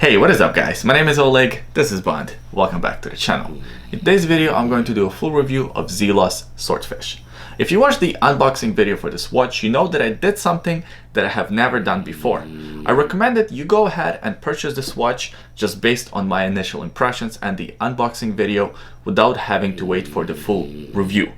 Hey, what is up guys? My name is Oleg, this is Bond. Welcome back to the channel. In today's video, I'm going to do a full review of Zelos Swordfish. If you watched the unboxing video for this watch, you know that I did something that I have never done before. I recommend that you go ahead and purchase this watch just based on my initial impressions and the unboxing video without having to wait for the full review.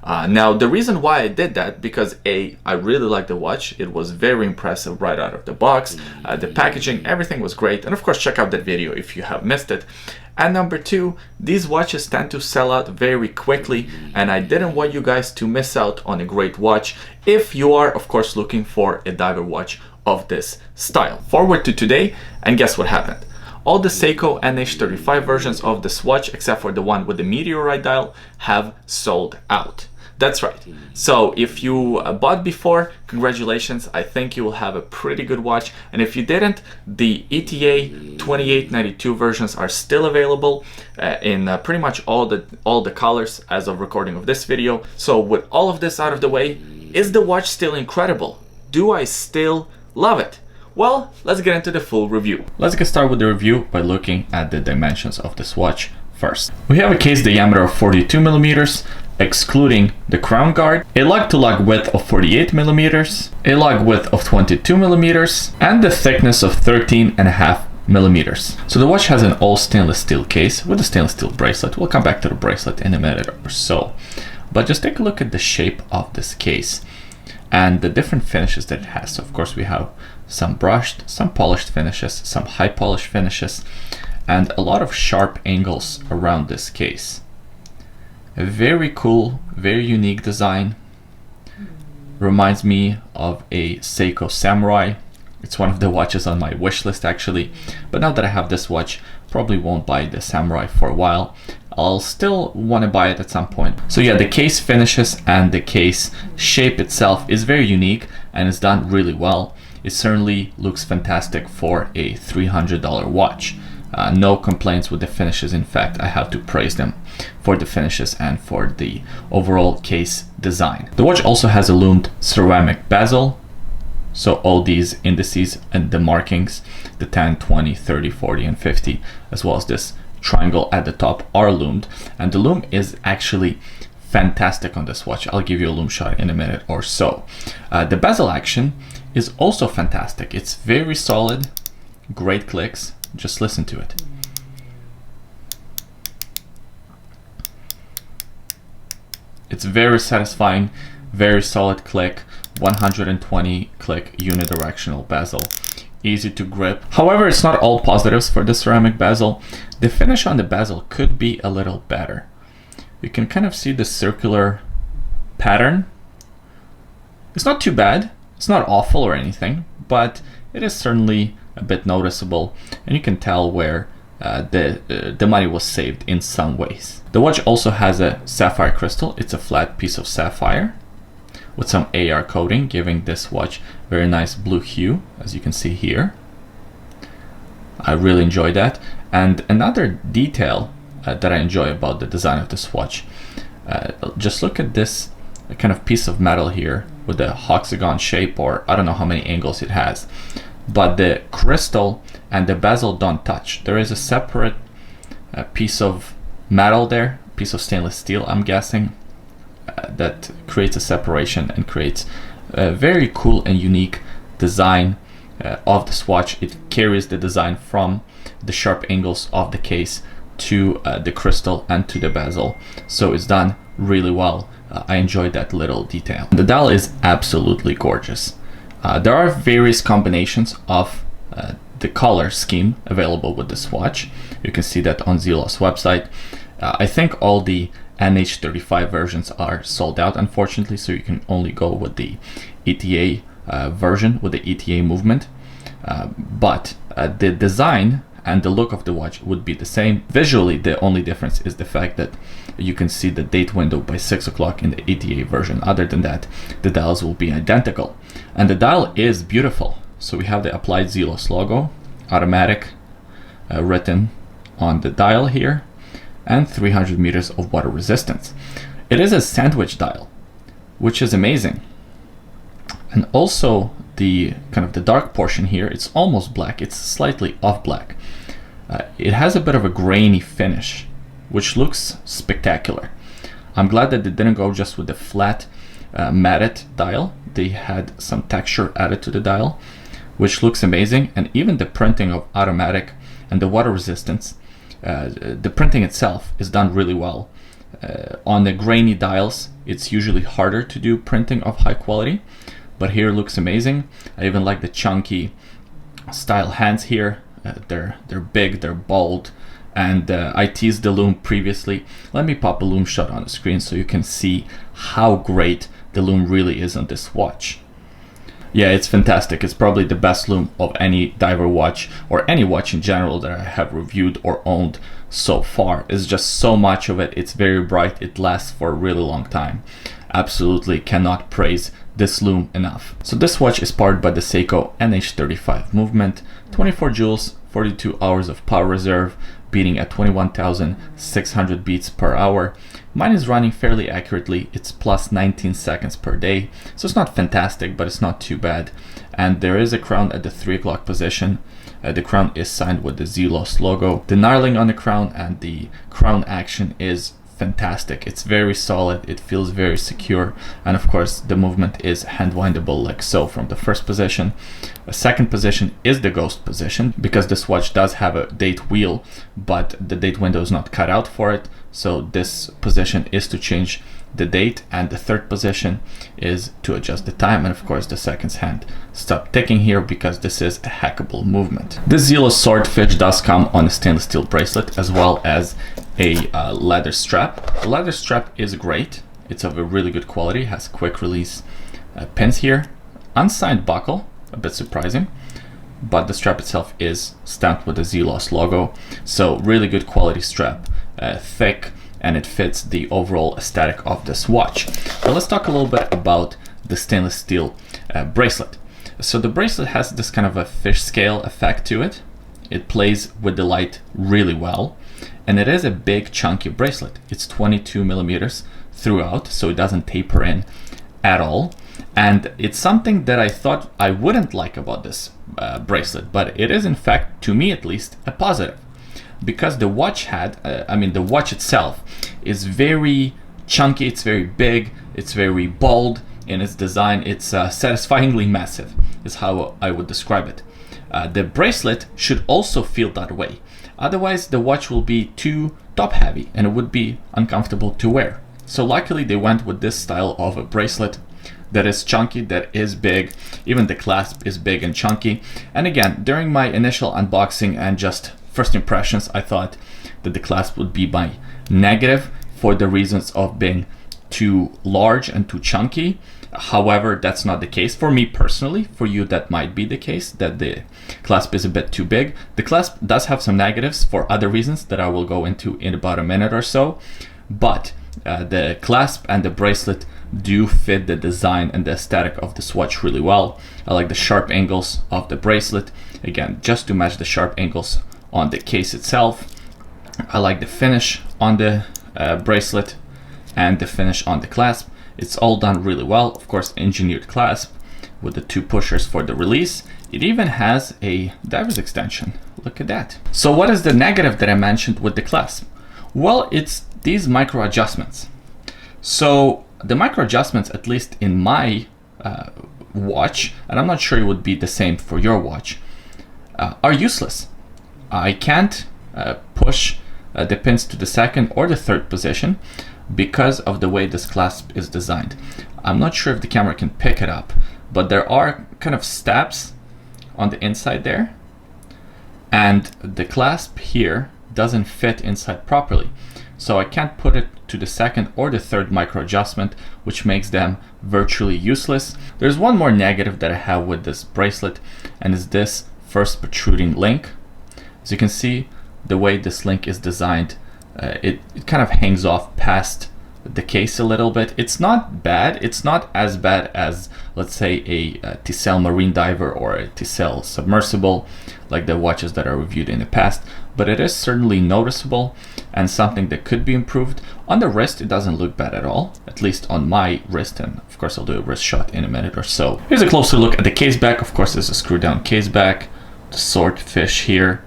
Now, the reason why I did that, because A, I really like the watch. It was very impressive right out of the box. The packaging, everything was great. And of course, check out that video if you have missed it. And number two, these watches tend to sell out very quickly, and I didn't want you guys to miss out on a great watch if you are, of course, looking for a diver watch of this style. Forward to today, and guess what happened? All the Seiko NH35 versions of this watch, except for the one with the meteorite dial, have sold out. That's right. So if you bought before, congratulations. I think you will have a pretty good watch. And if you didn't, the ETA 2892 versions are still available in pretty much all the colors as of recording of this video. So with all of this out of the way, is the watch still incredible? Do I still love it? Well, let's get into the full review. Let's get started with the review by looking at the dimensions of this watch first. We have a case diameter of 42 millimeters, excluding the crown guard, a lug-to-lug width of 48 millimeters, a lug width of 22 millimeters, and the thickness of 13.5 millimeters. So the watch has an all stainless steel case with a stainless steel bracelet. We'll come back to the bracelet in a minute or so. But just take a look at the shape of this case and the different finishes that it has. So of course we have some brushed, some polished finishes, some high polish finishes, and a lot of sharp angles around this case. A very cool, very unique design. Reminds me of a Seiko Samurai. It's one of the watches on my wish list actually, but now that I have this watch, probably won't buy the Samurai for a while. I'll still want to buy it at some point. So yeah, the case finishes and the case shape itself is very unique and it's done really well. It certainly looks fantastic for a $300 watch. No complaints with the finishes. In fact, I have to praise them for the finishes and for the overall case design. The watch also has a lumed ceramic bezel. So all these indices and the markings, the 10, 20, 30, 40, and 50, as well as this triangle at the top are lumed. And the lume is actually fantastic on this watch. I'll give you a lume shot in a minute or so. The bezel action is also fantastic. It's very solid, great clicks. Just listen to it. It's very satisfying, very solid click, 120 click unidirectional bezel, easy to grip. However, it's not all positives for the ceramic bezel. The finish on the bezel could be a little better. You can kind of see the circular pattern. It's not too bad. It's not awful or anything, but it is certainly a bit noticeable, and you can tell where the money was saved in some ways. The watch also has a sapphire crystal. It's a flat piece of sapphire with some AR coating, giving this watch very nice blue hue, as you can see here. I really enjoy that. And another detail that I enjoy about the design of this watch, just look at this kind of piece of metal here with the hexagon shape, or I don't know how many angles it has. But the crystal and the bezel don't touch. There is a separate piece of metal there, piece of stainless steel, I'm guessing, that creates a separation and creates a very cool and unique design of this watch. It carries the design from the sharp angles of the case to the crystal and to the bezel. So it's done really well. I enjoyed that little detail. The dial is absolutely gorgeous. There are various combinations of the color scheme available with this watch. You can see that on Zelos website. I think all the NH35 versions are sold out, unfortunately, so you can only go with the ETA version with the ETA movement. But the design and the look of the watch would be the same. Visually, the only difference is the fact that you can see the date window by 6 o'clock in the ETA version. Other than that, the dials will be identical. And the dial is beautiful. So we have the applied Zelos logo, automatic, written on the dial here, and 300 meters of water resistance. It is a sandwich dial, which is amazing. And also the kind of the dark portion here, it's almost black. It's slightly off black. It has a bit of a grainy finish, which looks spectacular. I'm glad that they didn't go just with the flat matted dial. They had some texture added to the dial, which looks amazing. And even the printing of automatic and the water resistance, the printing itself is done really well. On the grainy dials, it's usually harder to do printing of high quality, but here it looks amazing. I even like the chunky style hands here. They're big, they're bold, and I teased the lume previously. Let me pop a lume shot on the screen so you can see how great the lume really is on this watch. Yeah, it's fantastic. It's probably the best lume of any diver watch, or any watch in general, that I have reviewed or owned so far. It's just so much of it. It's very bright. It lasts for a really long time. Absolutely cannot praise this lume enough. So this watch is powered by the Seiko NH35 movement, 24 joules, 42 hours of power reserve, beating at 21,600 beats per hour. Mine is running fairly accurately. It's plus 19 seconds per day, so it's not fantastic, but it's not too bad. And there is a crown at the 3 o'clock position. The crown is signed with the Zelos logo. The knurling on the crown and the crown action is fantastic. It's very solid, it feels very secure, and of course the movement is hand windable like so from the first position. A second position is the ghost position, because this watch does have a date wheel, but the date window is not cut out for it, so this position is to change the date, and the third position is to adjust the time, and of course the seconds hand stop ticking here because this is a hackable movement. This Zelos Swordfish does come on a stainless steel bracelet as well as a leather strap. The leather strap is great. It's of a really good quality, has quick release pins here, unsigned buckle, a bit surprising, but the strap itself is stamped with the Zelos logo, so really good quality strap, thick, and it fits the overall aesthetic of this watch. But let's talk a little bit about the stainless steel bracelet. So the bracelet has this kind of a fish scale effect to it. It plays with the light really well, and it is a big chunky bracelet. It's 22 millimeters throughout, so it doesn't taper in at all. And it's something that I thought I wouldn't like about this bracelet, but it is in fact, to me at least, a positive. Because the watch the watch itself is very chunky, it's very big, it's very bold in its design, it's satisfyingly massive is how I would describe it. The bracelet should also feel that way, otherwise the watch will be too top heavy and it would be uncomfortable to wear. So luckily they went with this style of a bracelet that is chunky, that is big, even the clasp is big and chunky. And again, during my initial unboxing and just first impressions, I thought that the clasp would be my negative for the reasons of being too large and too chunky. However, that's not the case for me personally. For you, that might be the case, that the clasp is a bit too big. The clasp does have some negatives for other reasons that I will go into in about a minute or so, but the clasp and the bracelet do fit the design and the aesthetic of this watch really well. I like the sharp angles of the bracelet, again, just to match the sharp angles on the case itself. I like the finish on the bracelet and the finish on the clasp. It's all done really well. Of course, engineered clasp with the two pushers for the release. It even has a diver's extension. Look at that. So what is the negative that I mentioned with the clasp? Well, it's these micro adjustments. So the micro adjustments, at least in my watch, and I'm not sure it would be the same for your watch, are useless. I can't push the pins to the second or the third position because of the way this clasp is designed. I'm not sure if the camera can pick it up, but there are kind of stabs on the inside there, and the clasp here doesn't fit inside properly. So I can't put it to the second or the third micro adjustment, which makes them virtually useless. There's one more negative that I have with this bracelet, and is this first protruding link. As you can see, the way this link is designed, it kind of hangs off past the case a little bit. It's not bad. It's not as bad as, let's say, a Tissel Marine Diver or a Tissel Submersible, like the watches that I reviewed in the past, but it is certainly noticeable and something that could be improved. On the wrist, it doesn't look bad at all, at least on my wrist, and of course I'll do a wrist shot in a minute or so. Here's a closer look at the case back. Of course, there's a screw down case back, the swordfish here,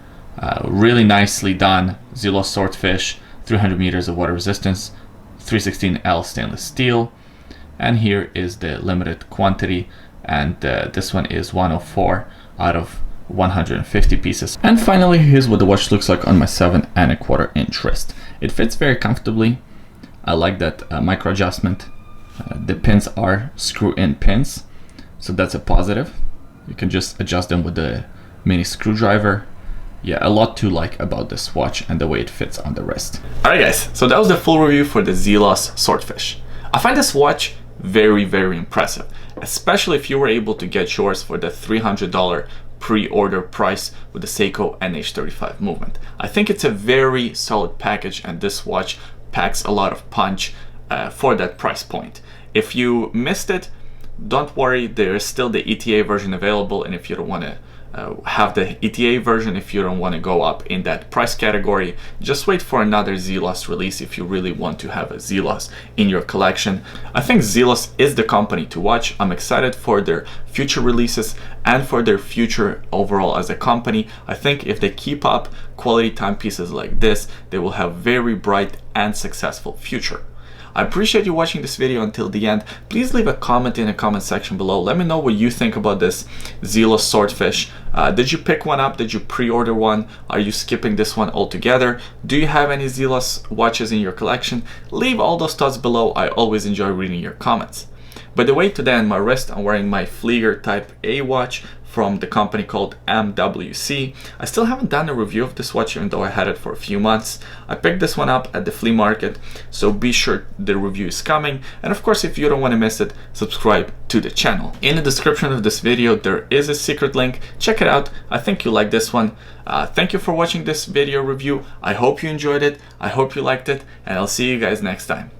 Really nicely done. Zelos Swordfish, 300 meters of water resistance, 316L stainless steel. And here is the limited quantity, and this one is 104 out of 150 pieces. And finally, here's what the watch looks like on my 7¼ inch wrist. It fits very comfortably. I like that micro adjustment. The pins are screw-in pins, so that's a positive. You can just adjust them with the mini screwdriver. Yeah, a lot to like about this watch and the way it fits on the wrist. Alright guys, so that was the full review for the Zelos Swordfish. I find this watch very, very impressive, especially if you were able to get yours for the $300 pre-order price with the Seiko NH35 movement. I think it's a very solid package, and this watch packs a lot of punch for that price point. If you missed it, don't worry, there is still the ETA version available, and if you don't want to have the ETA version, if you don't want to go up in that price category, just wait for another Zelos release if you really want to have a Zelos in your collection. I think Zelos is the company to watch. I'm excited for their future releases and for their future overall as a company. I think if they keep up quality timepieces like this, they will have very bright and successful future. I appreciate you watching this video until the end. Please leave a comment in the comment section below. Let me know what you think about this Zelos Swordfish. Did you pick one up? Did you pre-order one? Are you skipping this one altogether? Do you have any Zelos watches in your collection? Leave all those thoughts below. I always enjoy reading your comments. By the way, today on my wrist, I'm wearing my Flieger Type A watch from the company called MWC. I still haven't done a review of this watch, even though I had it for a few months. I picked this one up at the flea market, so be sure the review is coming. And of course, if you don't want to miss it, subscribe to the channel. In the description of this video, there is a secret link. Check it out. I think you'll like this one. Thank you for watching this video review. I hope you enjoyed it. I hope you liked it, and I'll see you guys next time.